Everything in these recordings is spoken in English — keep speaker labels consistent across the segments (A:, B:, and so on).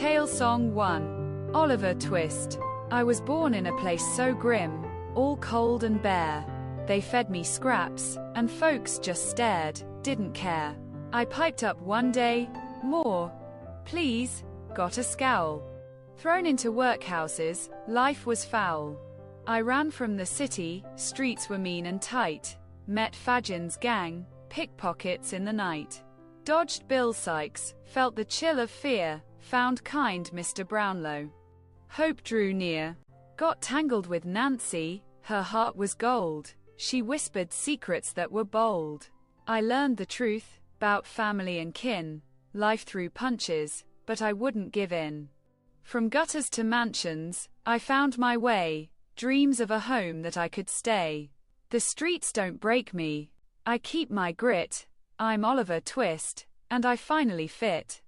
A: Talesong 1. Oliver Twist. I was born in a place so grim, all cold and bare. They fed me scraps, and folks just stared, didn't care. I piped up one day, more, please, got a scowl. Thrown into workhouses, life was foul. I ran from the city, streets were mean and tight. Met Fadgen's gang, pickpockets in the night. Dodged Bill Sykes, felt the chill of fear, found kind Mr. Brownlow. Hope drew near. Got tangled with Nancy, her heart was gold. She whispered secrets that were bold. I learned the truth, 'bout family and kin. Life threw punches, but I wouldn't give in. From gutters to mansions, I found my way, dreams of a home that I could stay. The streets don't break me, I keep my grit. I'm Oliver Twist, and I finally fit.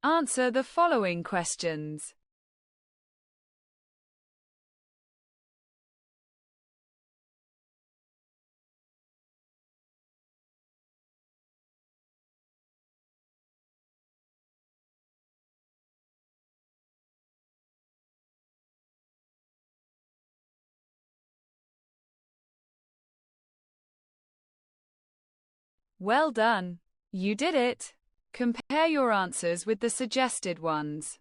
A: Answer the following questions. Well done. You did it. Compare your answers with the suggested ones.